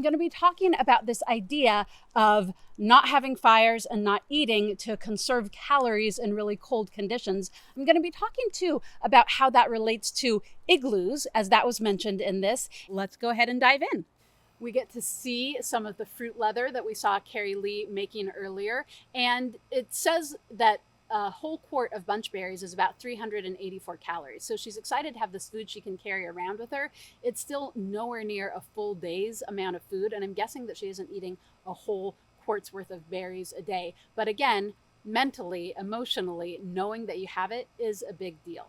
going to be talking about this idea of not having fires and not eating to conserve calories in really cold conditions. I'm going to be talking too about how that relates to igloos, as that was mentioned in this. Let's go ahead and dive in. We get to see some of the fruit leather that we saw Karie Lee making earlier. And it says that a whole quart of bunch berries is about 384 calories. So she's excited to have this food she can carry around with her. It's still nowhere near a full day's amount of food. And I'm guessing that she isn't eating a whole quart's worth of berries a day. But again, mentally, emotionally, knowing that you have it is a big deal.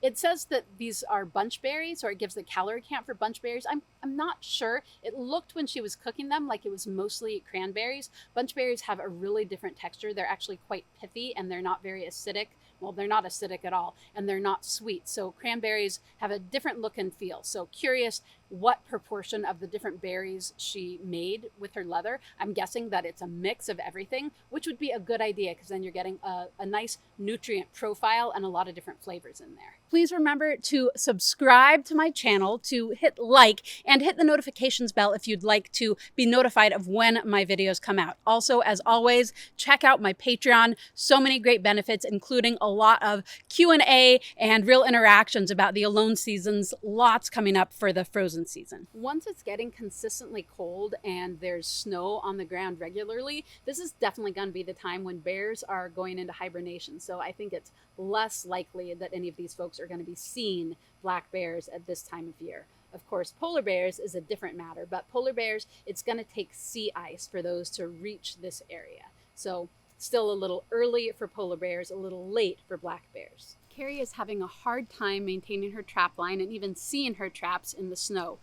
It says that these are bunch berries, or it gives the calorie count for bunch berries. I'm not sure. It looked when she was cooking them like it was mostly cranberries. Bunch berries have a really different texture. They're actually quite pithy and they're not very acidic. Well, they're not acidic at all, and they're not sweet. So cranberries have a different look and feel. So curious what proportion of the different berries she made with her leather. I'm guessing that it's a mix of everything, which would be a good idea because then you're getting a nice nutrient profile and a lot of different flavors in there. Please remember to subscribe to my channel, to hit like, and hit the notifications bell if you'd like to be notified of when my videos come out. Also, as always, check out my Patreon. So many great benefits, including a lot of Q&A and real interactions about the alone seasons. Lots coming up for the frozen season. Once it's getting consistently cold and there's snow on the ground regularly, this is definitely going to be the time when bears are going into hibernation. So I think it's less likely that any of these folks are going to be seeing black bears at this time of year. Of course, polar bears is a different matter, but polar bears, it's going to take sea ice for those to reach this area. So still a little early for polar bears, a little late for black bears. Karie is having a hard time maintaining her trap line and even seeing her traps in the snow.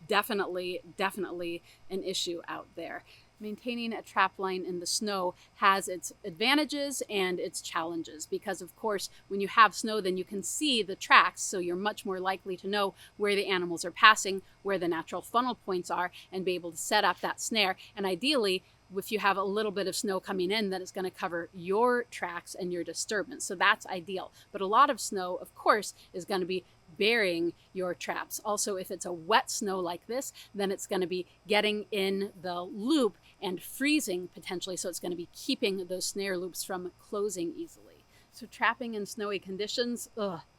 Definitely an issue out there. Maintaining a trap line in the snow has its advantages and its challenges because, of course, when you have snow, then you can see the tracks, so you're much more likely to know where the animals are passing, where the natural funnel points are, and be able to set up that snare. And ideally, if you have a little bit of snow coming in, then it's going to cover your tracks and your disturbance. So that's ideal. But a lot of snow, of course, is going to be burying your traps. Also, if it's a wet snow like this, then it's going to be getting in the loop and freezing potentially. So it's going to be keeping those snare loops from closing easily. So trapping in snowy conditions,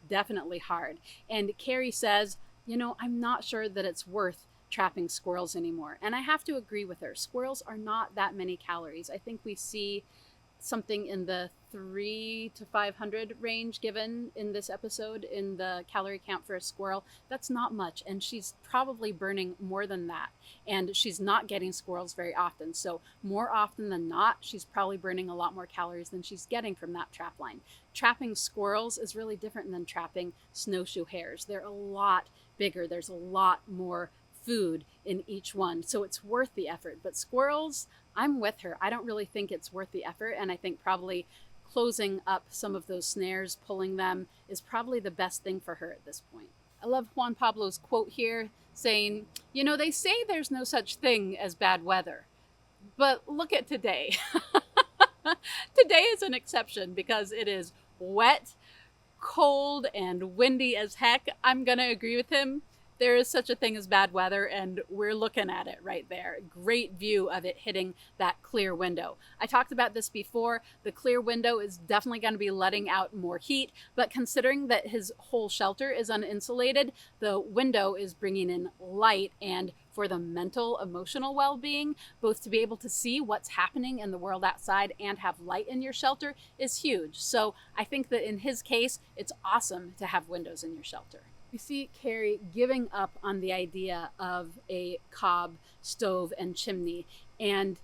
definitely hard. And Karie says, I'm not sure that it's worth trapping squirrels anymore. And I have to agree with her. Squirrels are not that many calories. I think we see something in the 300 to 500 range given in this episode in the calorie count for a squirrel. That's not much, and she's probably burning more than that, and she's not getting squirrels very often. So more often than not, she's probably burning a lot more calories than she's getting from that trap line. Trapping squirrels is really different than trapping snowshoe hares. They're a lot bigger. There's a lot more food in each one, so it's worth the effort. But squirrels, I'm with her. I don't really think it's worth the effort, and I think probably closing up some of those snares, pulling them, is probably the best thing for her at this point. I love Juan Pablo's quote here saying, they say there's no such thing as bad weather, but look at today. Today is an exception because it is wet, cold, and windy as heck. I'm gonna agree with him. There is such a thing as bad weather, and we're looking at it right there. Great view of it hitting that clear window. I talked about this before. The clear window is definitely going to be letting out more heat, but considering that his whole shelter is uninsulated, the window is bringing in light, and for the mental, emotional well-being, both to be able to see what's happening in the world outside and have light in your shelter is huge. So I think that in his case, it's awesome to have windows in your shelter. We see Karie giving up on the idea of a cob stove and chimney. And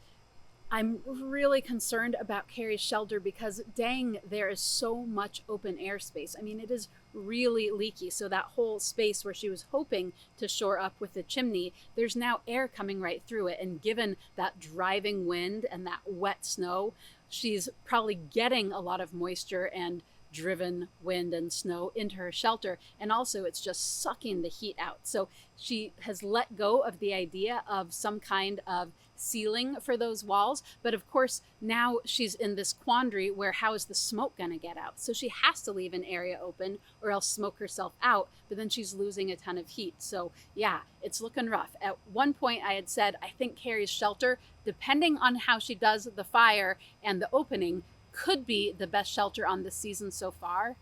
I'm really concerned about Karie's shelter because dang, there is so much open air space. I mean, it is really leaky. So that whole space where she was hoping to shore up with the chimney, there's now air coming right through it. And given that driving wind and that wet snow, she's probably getting a lot of moisture and driven wind and snow into her shelter. And also it's just sucking the heat out. So she has let go of the idea of some kind of ceiling for those walls. But of course, now she's in this quandary where how is the smoke going to get out? So she has to leave an area open or else smoke herself out, but then she's losing a ton of heat. So yeah, it's looking rough. At one point I had said, I think Karie's shelter, depending on how she does the fire and the opening, could be the best shelter on this season so far.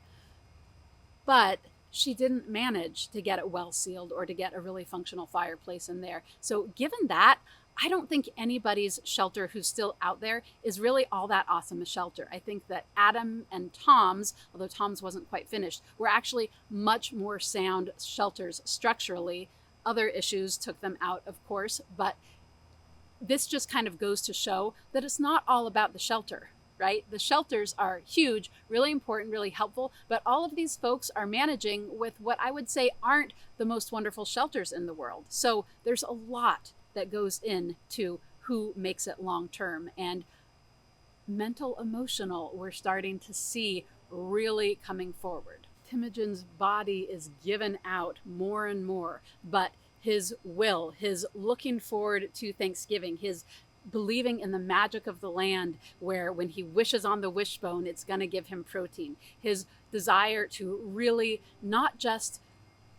But she didn't manage to get it well sealed or to get a really functional fireplace in there. So given that, I don't think anybody's shelter who's still out there is really all that awesome a shelter. I think that Adam and Tom's, although Tom's wasn't quite finished, were actually much more sound shelters structurally. Other issues took them out, of course, but this just kind of goes to show that it's not all about the shelter, right? The shelters are huge, really important, really helpful, but all of these folks are managing with what I would say aren't the most wonderful shelters in the world. So there's a lot that goes into who makes it long term. And mental, emotional, we're starting to see really coming forward. Teimojin's body is given out more and more, but his will, his looking forward to Thanksgiving, his believing in the magic of the land, where when he wishes on the wishbone, it's going to give him protein, his desire to really not just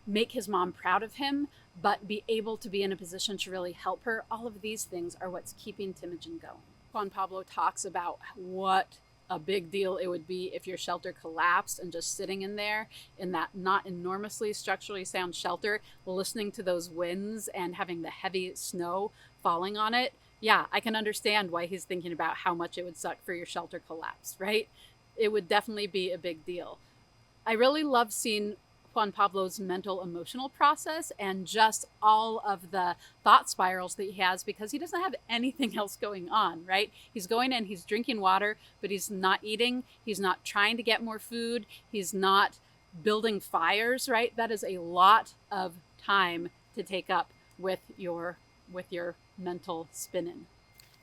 make his mom proud of him, but be able to be in a position to really help her. All of these things are what's keeping Teimojin going. Juan Pablo talks about what a big deal it would be if your shelter collapsed and just sitting in there in that not enormously structurally sound shelter, listening to those winds and having the heavy snow falling on it. Yeah, I can understand why he's thinking about how much it would suck for your shelter collapse, right? It would definitely be a big deal. I really love seeing Juan Pablo's mental emotional process and just all of the thought spirals that he has, because he doesn't have anything else going on, right? He's going in, he's drinking water, but he's not eating. He's not trying to get more food. He's not building fires, right? That is a lot of time to take up with your mental spinning.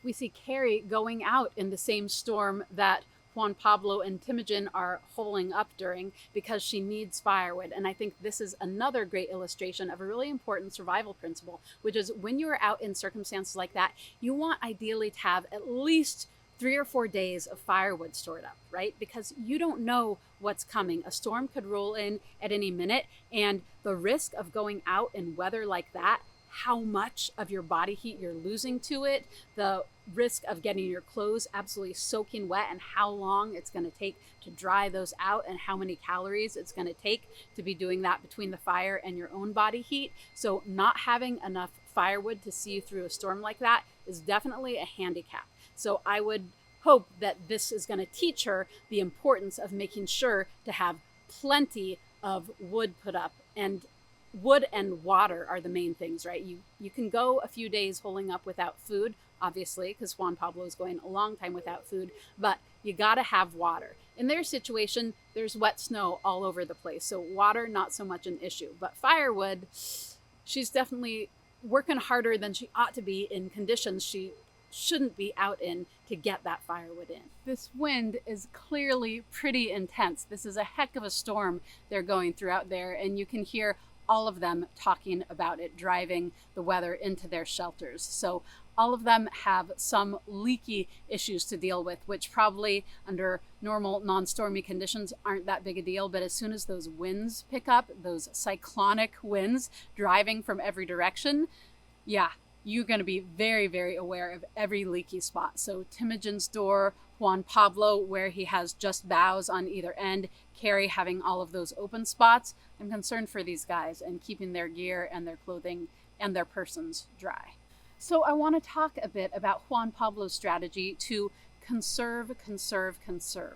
We see Karie going out in the same storm that Juan Pablo and Teimojin are holing up during, because she needs firewood. And I think this is another great illustration of a really important survival principle, which is when you are out in circumstances like that, you want ideally to have at least 3 or 4 days of firewood stored up, right? Because you don't know what's coming. A storm could roll in at any minute, and the risk of going out in weather like that, how much of your body heat you're losing to it, the risk of getting your clothes absolutely soaking wet, and how long it's going to take to dry those out, and how many calories it's going to take to be doing that between the fire and your own body heat. So not having enough firewood to see you through a storm like that is definitely a handicap. So I would hope that this is going to teach her the importance of making sure to have plenty of wood put up. And wood and water are the main things, right? You can go a few days holding up without food, obviously, because Juan Pablo is going a long time without food, but you got to have water. In their situation, there's wet snow all over the place, so water, not so much an issue. But firewood, she's definitely working harder than she ought to be in conditions she shouldn't be out in to get that firewood in. This wind is clearly pretty intense. This is a heck of a storm they're going through out there, and you can hear all of them talking about it driving the weather into their shelters. So all of them have some leaky issues to deal with, which probably under normal non-stormy conditions aren't that big a deal. But as soon as those winds pick up, those cyclonic winds driving from every direction, yeah, you're going to be very, very aware of every leaky spot. So Teimojin's door, Juan Pablo, where he has just boughs on either end, Karie having all of those open spots. I'm concerned for these guys and keeping their gear and their clothing and their persons dry. So I want to talk a bit about Juan Pablo's strategy to conserve,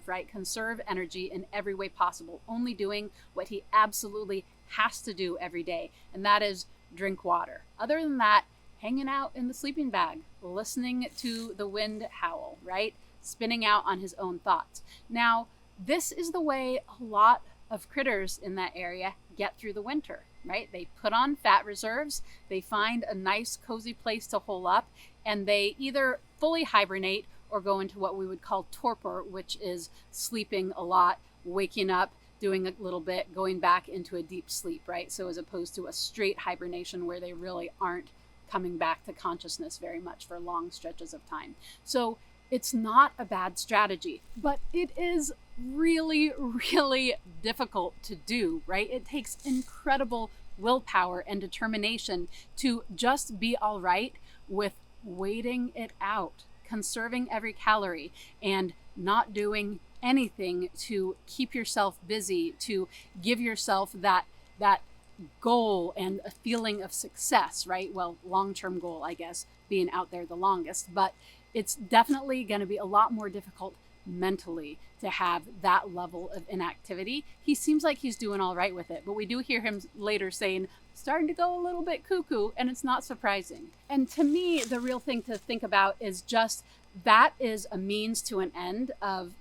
right? Conserve energy in every way possible, only doing what he absolutely has to do every day, and that is drink water. Other than that, hanging out in the sleeping bag, listening to the wind howl, right? Spinning out on his own thoughts. Now, this is the way a lot of critters in that area get through the winter, right? They put on fat reserves, they find a nice cozy place to hole up, and they either fully hibernate or go into what we would call torpor, which is sleeping a lot waking up, doing a little bit, going back into a deep sleep, right? So as opposed to a straight hibernation where they really aren't coming back to consciousness very much for long stretches of time. So it's not a bad strategy, but it is really, really difficult to do, right? It takes incredible willpower and determination to just be all right with waiting it out, conserving every calorie, and not doing anything to keep yourself busy, to give yourself that goal and a feeling of success, right? Well, long-term goal, I guess, being out there the longest, but it's definitely going to be a lot more difficult mentally to have that level of inactivity. He seems like he's doing all right with it, but we do hear him later saying, starting to go a little bit cuckoo, and it's not surprising. And to me, the real thing to think about is just that is a means to an end of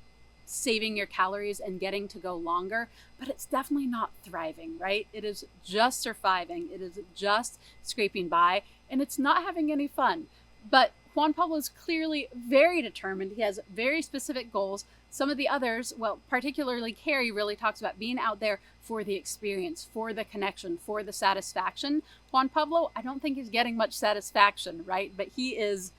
saving your calories and getting to go longer, but it's definitely not thriving, right? It is just surviving. It is just scraping by, and it's not having any fun. But Juan Pablo is clearly very determined. He has very specific goals. Some of the others, well, particularly Karie, really talks about being out there for the experience, for the connection, for the satisfaction. Juan Pablo, I don't think he's getting much satisfaction, right? But he is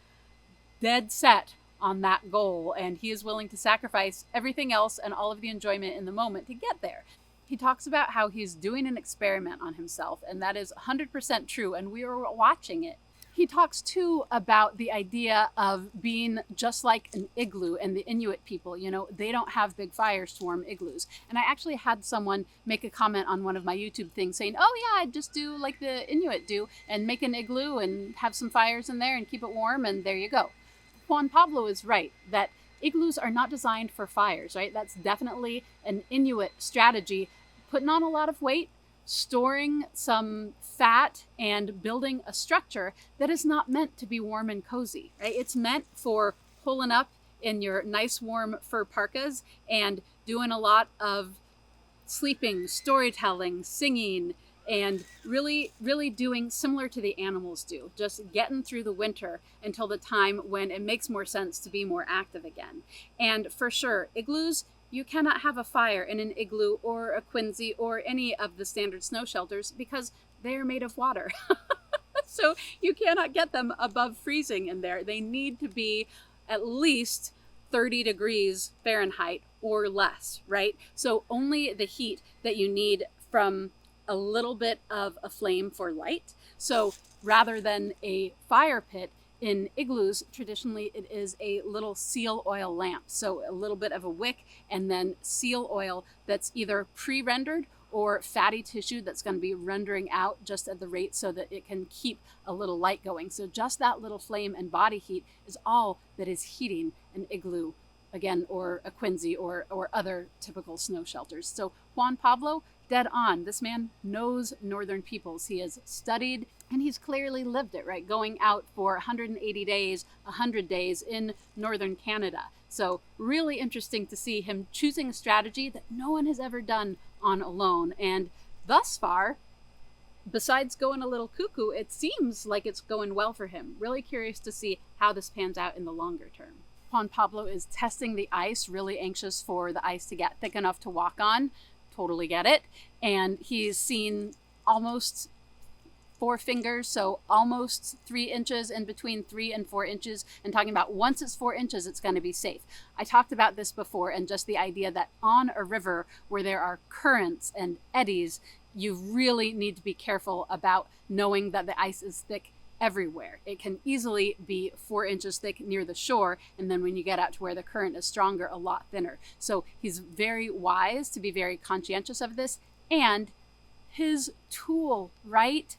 dead set on that goal, and he is willing to sacrifice everything else and all of the enjoyment in the moment to get there. He talks about how he's doing an experiment on himself, and that is 100% true, and we are watching it. He talks too about the idea of being just like an igloo, and the Inuit people, you know, they don't have big fires to warm igloos. And I actually had someone make a comment on one of my YouTube things saying, oh yeah, I'd just do like the Inuit do and make an igloo and have some fires in there and keep it warm, and there you go. Juan Pablo is right that igloos are not designed for fires, right? That's definitely an Inuit strategy, putting on a lot of weight, storing some fat, and building a structure that is not meant to be warm and cozy, right? It's meant for pulling up in your nice warm fur parkas and doing a lot of sleeping, storytelling, singing, and really, really doing similar to the animals do, just getting through the winter until the time when it makes more sense to be more active again. And for sure, igloos, you cannot have a fire in an igloo or a Quandry or any of the standard snow shelters because they are made of water. So you cannot get them above freezing in there. They need to be at least 30 degrees Fahrenheit or less, right? So only the heat that you need from a little bit of a flame for light. So rather than a fire pit, in igloos, traditionally it is a little seal oil lamp. So a little bit of a wick and then seal oil that's either pre-rendered or fatty tissue that's going to be rendering out just at the rate so that it can keep a little light going. So just that little flame and body heat is all that is heating an igloo, again, or a Quandry or other typical snow shelters. So Juan Pablo, dead on. This man knows northern peoples. He has studied and he's clearly lived it, right? Going out for 180 days, 100 days in northern Canada. So really interesting to see him choosing a strategy that no one has ever done on alone. And thus far, besides going a little cuckoo, it seems like it's going well for him. Really curious to see how this pans out in the longer term. Juan Pablo is testing the ice, really anxious for the ice to get thick enough to walk on. Totally get it. And he's seen almost 4 fingers, so almost 3 inches, in between 3 and 4 inches, and talking about once it's 4 inches, it's going to be safe. I talked about this before, and just the idea that on a river where there are currents and eddies, you really need to be careful about knowing that the ice is thick everywhere. It can easily be 4 inches thick near the shore, and then when you get out to where the current is stronger, a lot thinner. So he's very wise to be very conscientious of this, and his tool, right?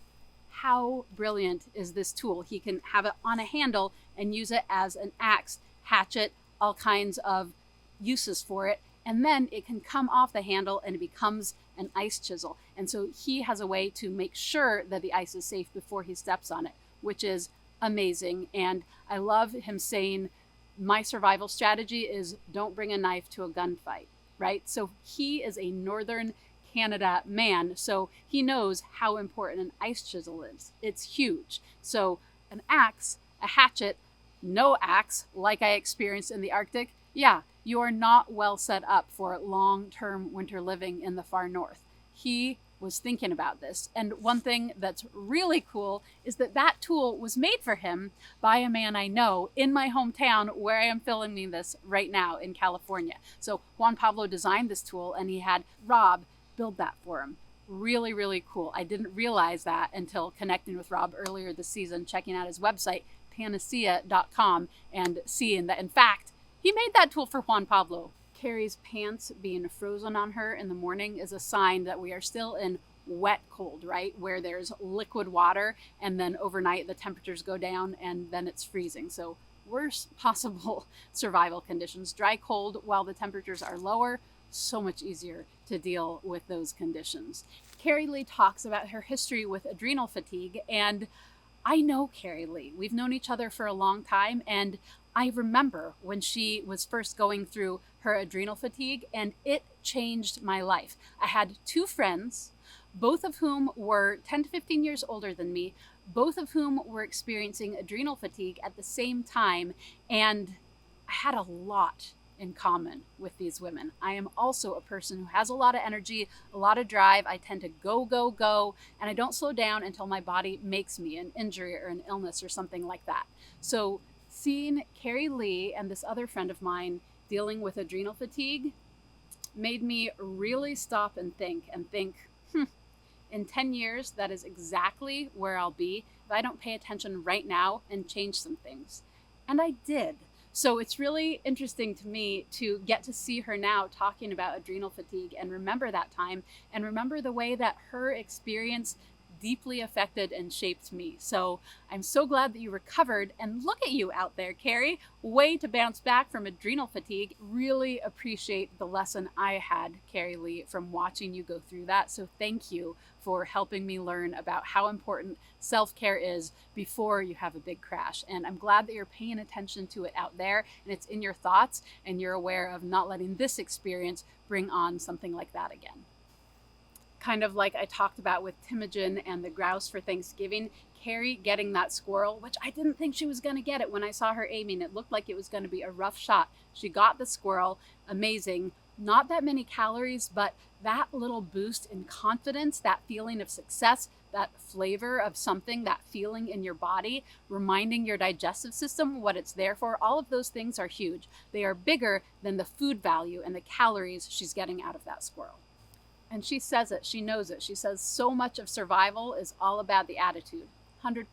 How brilliant is this tool? He can have it on a handle and use it as an axe, hatchet, all kinds of uses for it. And then it can come off the handle and it becomes an ice chisel. And so he has a way to make sure that the ice is safe before he steps on it, which is amazing. And I love him saying, my survival strategy is don't bring a knife to a gunfight, right? So he is a northern Canada man, so he knows how important an ice chisel is. It's huge. So an axe, a hatchet, no axe, like I experienced in the Arctic, yeah, you are not well set up for long-term winter living in the far north. He was thinking about this. And one thing that's really cool is that that tool was made for him by a man I know in my hometown where I am filming this right now in California. So Juan Pablo designed this tool and he had Rob build that for him. Really, really cool. I didn't realize that until connecting with Rob earlier this season, checking out his website, panacea.com, and seeing that, in fact, he made that tool for Juan Pablo. Karie's pants being frozen on her in the morning is a sign that we are still in wet cold, right? Where there's liquid water and then overnight the temperatures go down and then it's freezing. So worst possible survival conditions. Dry cold while the temperatures are lower, so much easier to deal with those conditions. Karie Lee talks about her history with adrenal fatigue, and I know Karie Lee. We've known each other for a long time, and I remember when she was first going through her adrenal fatigue, and it changed my life. I had two friends, both of whom were 10 to 15 years older than me, both of whom were experiencing adrenal fatigue at the same time, and I had a lot in common with these women. I am also a person who has a lot of energy, a lot of drive. I tend to go, and I don't slow down until my body makes me an injury or an illness or something like that. So seeing Karie Lee and this other friend of mine dealing with adrenal fatigue made me really stop and think, in 10 years, that is exactly where I'll be if I don't pay attention right now and change some things. And I did. So it's really interesting to me to get to see her now talking about adrenal fatigue and remember that time and remember the way that her experience deeply affected and shaped me. So I'm so glad that you recovered, and look at you out there, Karie, way to bounce back from adrenal fatigue. Really appreciate the lesson I had, Karie Lee, from watching you go through that. So thank you for helping me learn about how important self-care is before you have a big crash. And I'm glad that you're paying attention to it out there and it's in your thoughts and you're aware of not letting this experience bring on something like that again. Kind of like I talked about with Teimojin and the grouse for Thanksgiving, Karie getting that squirrel, which I didn't think she was going to get it when I saw her aiming. It looked like it was going to be a rough shot. She got the squirrel, amazing. Not that many calories, but that little boost in confidence, that feeling of success, that flavor of something, that feeling in your body, reminding your digestive system what it's there for, all of those things are huge. They are bigger than the food value and the calories she's getting out of that squirrel. And she says it, she knows it. She says so much of survival is all about the attitude, 100%.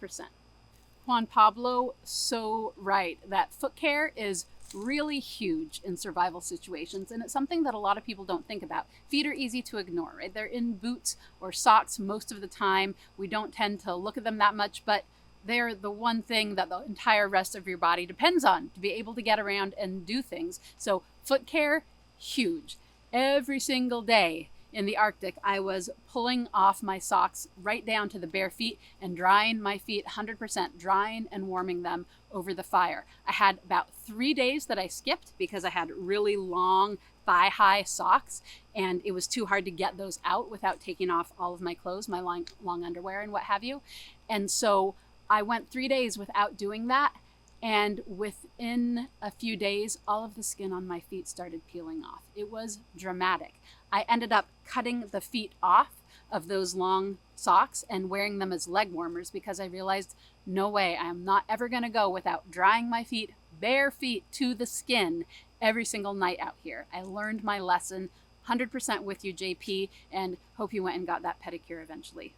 Juan Pablo, so right, that Footcare is really huge in survival situations, and it's something that a lot of people don't think about. Feet are easy to ignore, right? They're in boots or socks most of the time. We don't tend to look at them that much, but they're the one thing that the entire rest of your body depends on to be able to get around and do things. So Footcare, huge. Every single day in the Arctic, I was pulling off my socks right down to the bare feet and drying my feet 100%, drying and warming them over the fire. I had about 3 days that I skipped because I had really long thigh-high socks and it was too hard to get those out without taking off all of my clothes, my long underwear and what have you. And so I went 3 days without doing that. And within a few days, all of the skin on my feet started peeling off. It was dramatic. I ended up cutting the feet off of those long socks and wearing them as leg warmers because I realized, no way, I am not ever gonna go without drying my feet, bare feet to the skin every single night out here. I learned my lesson, 100% with you, JP, and hope you went and got that pedicure eventually.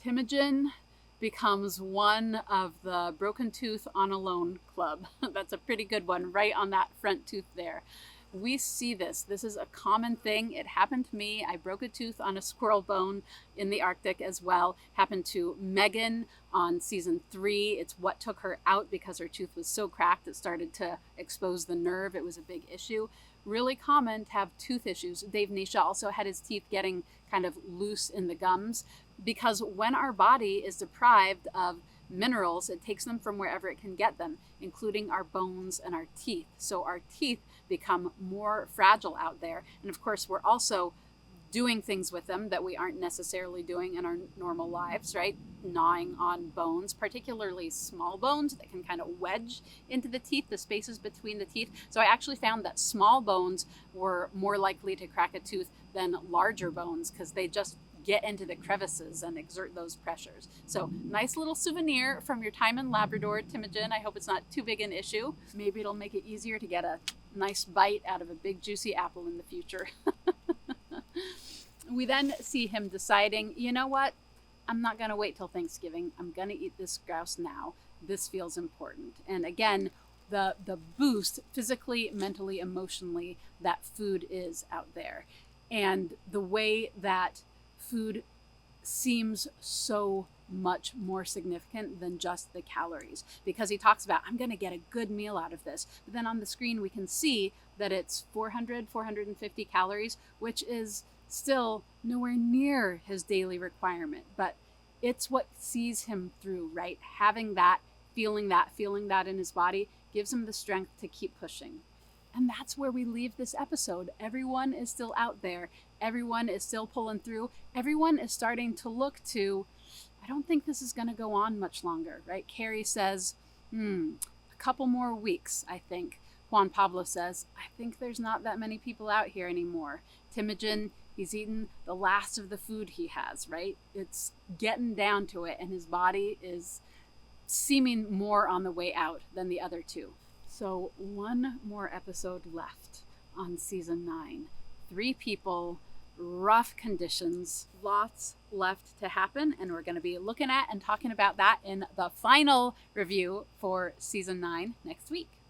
Teimojin becomes one of the broken tooth on a loan club. That's a pretty good one, right on that front tooth there. We see this. This is a common thing. It happened to me. I broke a tooth on a squirrel bone in the Arctic as well. Happened to Megan on season 3. It's what took her out because her tooth was so cracked it started to expose the nerve. It was a big issue. Really common to have tooth issues. Dave Nisha also had his teeth getting kind of loose in the gums because when our body is deprived of minerals, it takes them from wherever it can get them, including our bones and our teeth. So our teeth become more fragile out there. And of course, we're also doing things with them that we aren't necessarily doing in our normal lives, right? Gnawing on bones, particularly small bones that can kind of wedge into the teeth, the spaces between the teeth. So I actually found that small bones were more likely to crack a tooth than larger bones because they just get into the crevices and exert those pressures. So nice little souvenir from your time in Labrador, Teimojin. I hope it's not too big an issue. Maybe it'll make it easier to get a nice bite out of a big juicy apple in the future. We then see him deciding, you know what? I'm not going to wait till Thanksgiving. I'm going to eat this grouse now. This feels important. And again, the boost physically, mentally, emotionally that food is out there. And the way that food seems so much more significant than just the calories, because he talks about, I'm going to get a good meal out of this. But then on the screen, we can see that it's 450 calories, which is still nowhere near his daily requirement, but it's what sees him through, right? Having that, feeling that in his body gives him the strength to keep pushing. And that's where we leave this episode. Everyone is still out there. Everyone is still pulling through. Everyone is starting to look to, I don't think this is going to go on much longer, right? Karie says, a couple more weeks, I think. Juan Pablo says, I think there's not that many people out here anymore. Teimojin, he's eaten the last of the food he has, right? It's getting down to it, and his body is seeming more on the way out than the other two. So one more episode left on season 9. 3 people, rough conditions, lots left to happen, and we're going to be looking at and talking about that in the final review for season 9 next week.